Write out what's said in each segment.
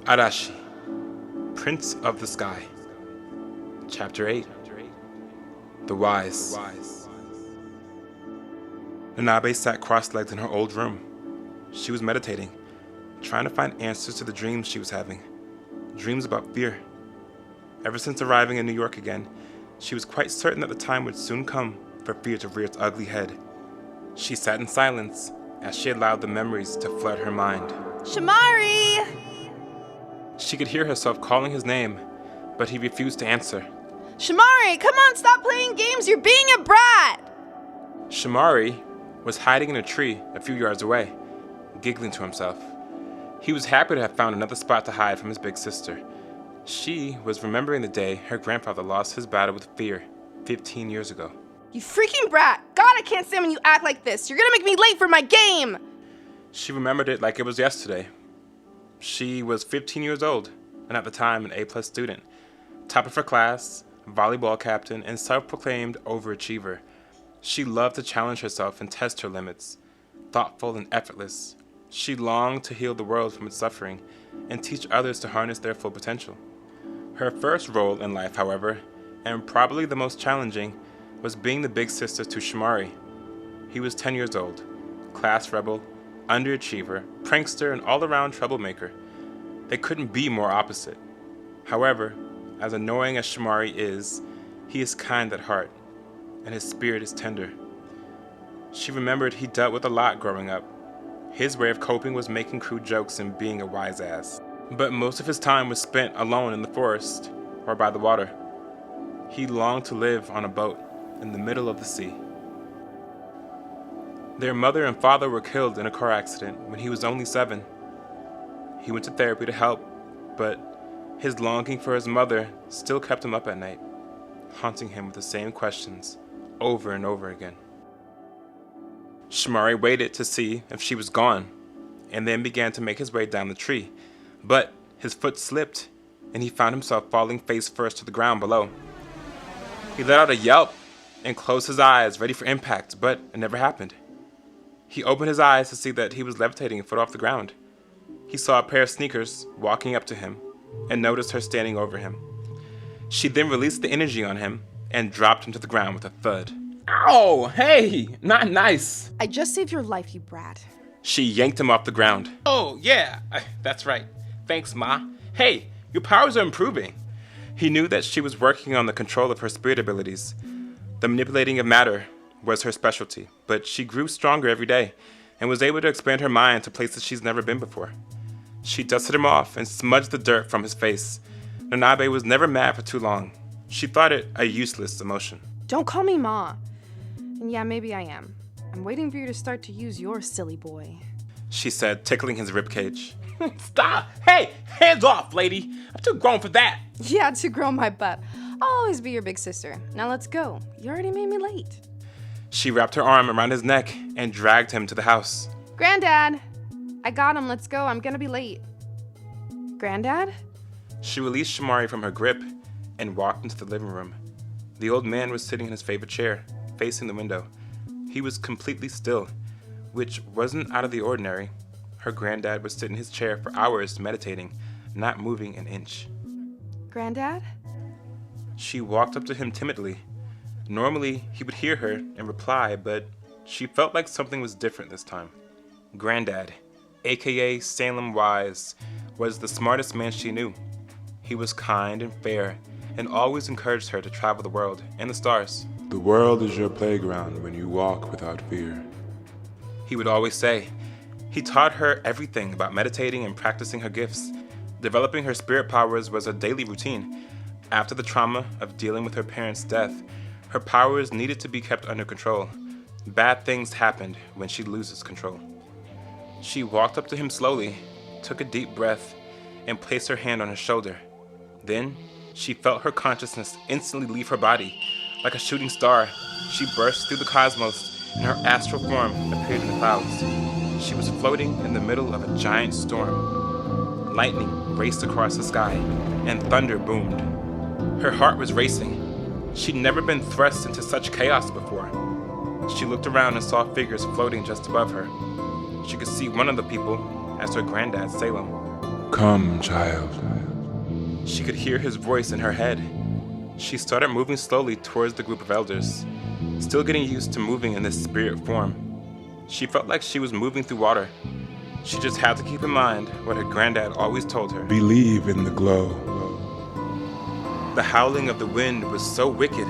Arashi, Prince of the Sky. Chapter 8. The Wise. Nanabe sat cross-legged in her old room. She was meditating, trying to find answers to the dreams she was having. Dreams about fear. Ever since arriving in New York again, she was quite certain that the time would soon come for fear to rear its ugly head. She sat in silence as she allowed the memories to flood her mind. Shamari! She could hear herself calling his name, but he refused to answer. Shamari, come on, stop playing games. You're being a brat. Shamari was hiding in a tree a few yards away, giggling to himself. He was happy to have found another spot to hide from his big sister. She was remembering the day her grandfather lost his battle with fear 15 years ago. You freaking brat. God, I can't stand when you act like this. You're gonna make me late for my game. She remembered it like it was yesterday. She was 15 years old, and at the time an A+ student, top of her class, volleyball captain, and self-proclaimed overachiever. She loved to challenge herself and test her limits. Thoughtful and effortless, she longed to heal the world from its suffering and teach others to harness their full potential. Her first role in life, however, and probably the most challenging, was being the big sister to Shamari. He was 10 years old, class rebel, underachiever, prankster, and all-around troublemaker. They couldn't be more opposite. However, as annoying as Shamari is, he is kind at heart, and his spirit is tender. She remembered he dealt with a lot growing up. His way of coping was making crude jokes and being a wise ass. But most of his time was spent alone in the forest or by the water. He longed to live on a boat in the middle of the sea. Their mother and father were killed in a car accident when he was only 7. He went to therapy to help, but his longing for his mother still kept him up at night, haunting him with the same questions over and over again. Shamari waited to see if she was gone, and then began to make his way down the tree, but his foot slipped, and he found himself falling face first to the ground below. He let out a yelp and closed his eyes, ready for impact, but it never happened. He opened his eyes to see that he was levitating a foot off the ground. He saw a pair of sneakers walking up to him and noticed her standing over him. She then released the energy on him and dropped him to the ground with a thud. Oh, hey, not nice. I just saved your life, you brat. She yanked him off the ground. Oh, yeah, that's right. Thanks, Ma. Hey, your powers are improving. He knew that she was working on the control of her spirit abilities. The manipulating of matter was her specialty, but she grew stronger every day and was able to expand her mind to places she's never been before. She dusted him off and smudged the dirt from his face. Nanabe was never mad for too long. She thought it a useless emotion. Don't call me Ma. And yeah, maybe I am. I'm waiting for you to start to use your silly boy. She said, tickling his ribcage. Stop. Hey, hands off, lady. I'm too grown for that. Yeah, to grow my butt. I'll always be your big sister. Now let's go. You already made me late. She wrapped her arm around his neck and dragged him to the house. Granddad! I got him. Let's go. I'm gonna be late. Granddad? She released Shamari from her grip and walked into the living room. The old man was sitting in his favorite chair, facing the window. He was completely still, which wasn't out of the ordinary. Her granddad would sit in his chair for hours meditating, not moving an inch. Granddad? She walked up to him timidly. Normally, he would hear her and reply, but she felt like something was different this time. Granddad, aka Salem Wise, was the smartest man she knew. He was kind and fair, and always encouraged her to travel the world and the stars. The world is your playground when you walk without fear. He would always say. He taught her everything about meditating and practicing her gifts. Developing her spirit powers was a daily routine. After the trauma of dealing with her parents' death, her powers needed to be kept under control. Bad things happened when she loses control. She walked up to him slowly, took a deep breath, and placed her hand on his shoulder. Then, she felt her consciousness instantly leave her body. Like a shooting star, she burst through the cosmos, and her astral form appeared in the clouds. She was floating in the middle of a giant storm. Lightning raced across the sky, and thunder boomed. Her heart was racing. She'd never been thrust into such chaos before. She looked around and saw figures floating just above her. She could see one of the people as her granddad, Salem. Come, child. She could hear his voice in her head. She started moving slowly towards the group of elders, still getting used to moving in this spirit form. She felt like she was moving through water. She just had to keep in mind what her granddad always told her. Believe in the glow. The howling of the wind was so wicked,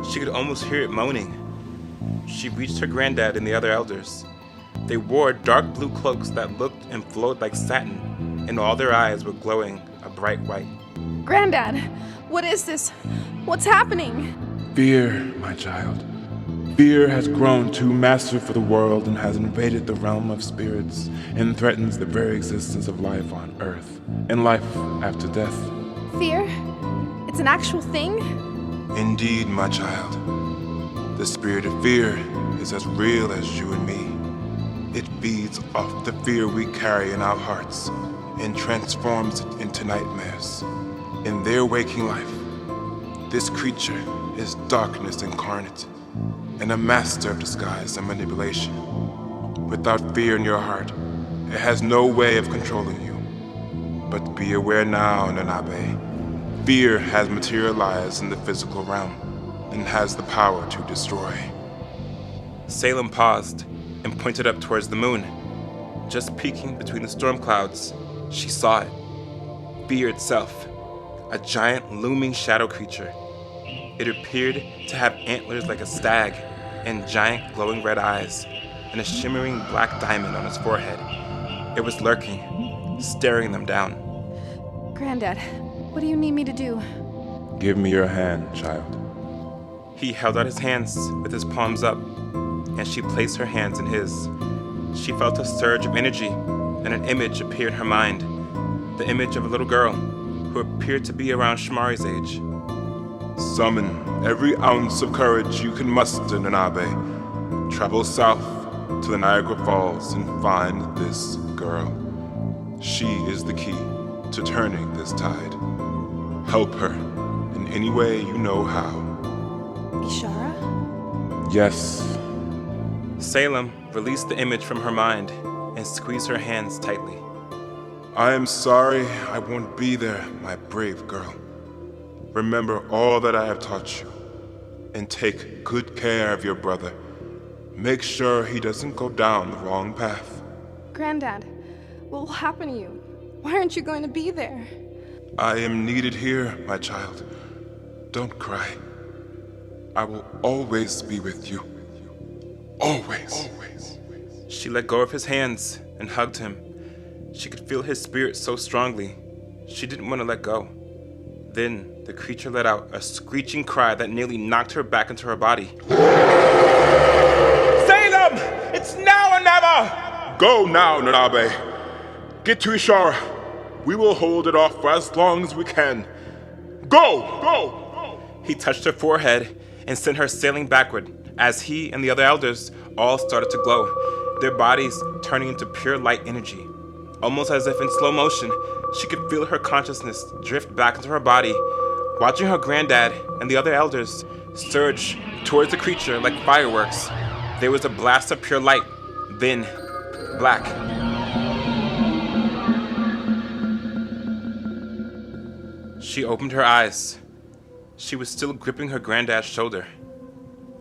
she could almost hear it moaning. She reached her granddad and the other elders. They wore dark blue cloaks that looked and flowed like satin, and all their eyes were glowing a bright white. Granddad, what is this? What's happening? Fear, my child. Fear has grown too massive for the world and has invaded the realm of spirits and threatens the very existence of life on Earth and life after death. Fear? It's an actual thing? Indeed, my child. The spirit of fear is as real as you and me. It feeds off the fear we carry in our hearts and transforms it into nightmares. In their waking life, this creature is darkness incarnate and a master of disguise and manipulation. Without fear in your heart, it has no way of controlling you. But be aware now, Nanabe. Fear has materialized in the physical realm and has the power to destroy. Salem paused and pointed up towards the moon. Just peeking between the storm clouds, she saw it. Fear itself, a giant looming shadow creature. It appeared to have antlers like a stag and giant glowing red eyes and a shimmering black diamond on its forehead. It was lurking, staring them down. Granddad, what do you need me to do? Give me your hand, child. He held out his hands with his palms up, and she placed her hands in his. She felt a surge of energy, and an image appeared in her mind. The image of a little girl who appeared to be around Shimari's age. Summon every ounce of courage you can muster, Nanabe. Travel south to the Niagara Falls and find this girl. She is the key to turning this tide. Help her in any way you know how. Ishara? Yes. Salem released the image from her mind and squeezed her hands tightly. I am sorry I won't be there, my brave girl. Remember all that I have taught you, and take good care of your brother. Make sure he doesn't go down the wrong path. Granddad, what will happen to you? Why aren't you going to be there? I am needed here, my child. Don't cry. I will always be with you. Always. She let go of his hands and hugged him. She could feel his spirit so strongly. She didn't want to let go. Then the creature let out a screeching cry that nearly knocked her back into her body. Salem! It's now or never! Go now, Nanabe. Get to Ishara. We will hold it off for as long as we can. Go! He touched her forehead and sent her sailing backward as he and the other elders all started to glow, their bodies turning into pure light energy. Almost as if in slow motion, she could feel her consciousness drift back into her body, watching her granddad and the other elders surge towards the creature like fireworks. There was a blast of pure light, then black. She opened her eyes. She was still gripping her granddad's shoulder.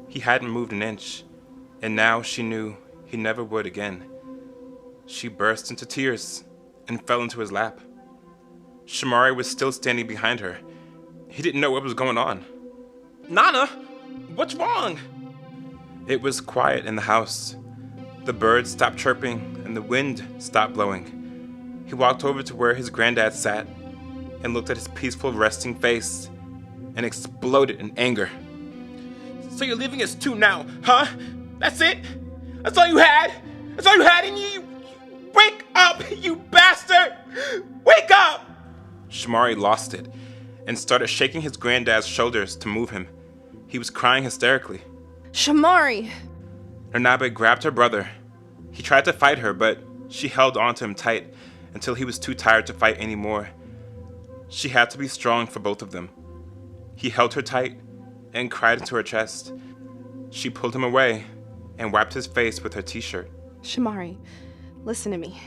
He hadn't moved an inch, and now she knew he never would again. She burst into tears and fell into his lap. Shimari was still standing behind her. He didn't know what was going on. Nana, what's wrong? It was quiet in the house. The birds stopped chirping and the wind stopped blowing. He walked over to where his granddad sat and looked at his peaceful, resting face and exploded in anger. So you're leaving us too now, huh? That's it? That's all you had? That's all you had in you? Wake up, you bastard! Wake up! Shimari lost it and started shaking his granddad's shoulders to move him. He was crying hysterically. Shamari! Nanabe grabbed her brother. He tried to fight her, but she held onto him tight until he was too tired to fight anymore. She had to be strong for both of them. He held her tight and cried into her chest. She pulled him away and wiped his face with her t-shirt. Shamari, listen to me.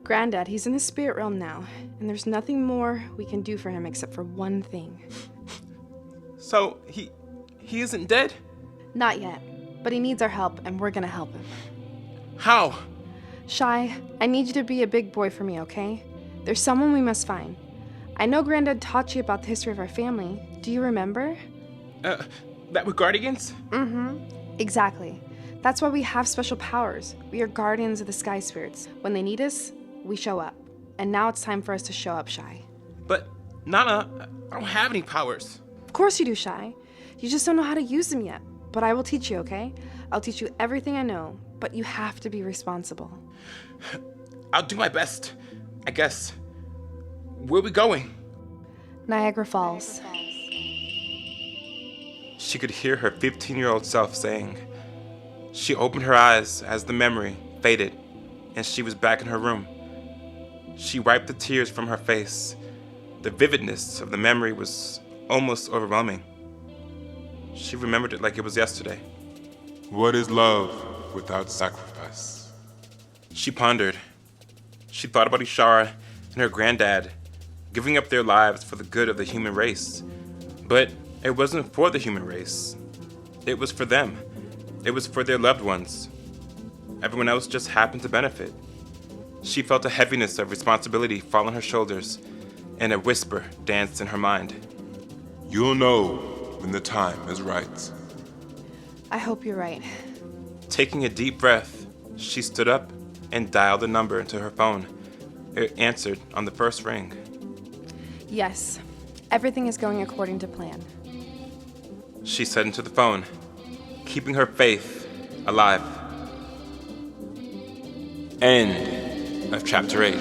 Granddad, he's in the spirit realm now, and there's nothing more we can do for him except for one thing. So, he isn't dead? Not yet, but he needs our help, and we're gonna help him. How? Shy, I need you to be a big boy for me, okay? There's someone we must find. I know Granddad taught you about the history of our family. Do you remember? That we're guardians? Exactly. That's why we have special powers. We are guardians of the sky spirits. When they need us, we show up. And now it's time for us to show up, Shy. But, Nana, I don't have any powers. Of course you do, Shy. You just don't know how to use them yet. But I will teach you, okay? I'll teach you everything I know, but you have to be responsible. I'll do my best, I guess. Where are we going? Niagara Falls. She could hear her 15-year-old self saying. She opened her eyes as the memory faded, and she was back in her room. She wiped the tears from her face. The vividness of the memory was almost overwhelming. She remembered it like it was yesterday. What is love without sacrifice? She pondered. She thought about Ishara and her granddad giving up their lives for the good of the human race. But it wasn't for the human race. It was for them. It was for their loved ones. Everyone else just happened to benefit. She felt a heaviness of responsibility fall on her shoulders, and a whisper danced in her mind. You'll know when the time is right. I hope you're right. Taking a deep breath, she stood up and dialed a number into her phone. It answered on the first ring. Yes, everything is going according to plan. She said into the phone, keeping her faith alive. End of chapter 8.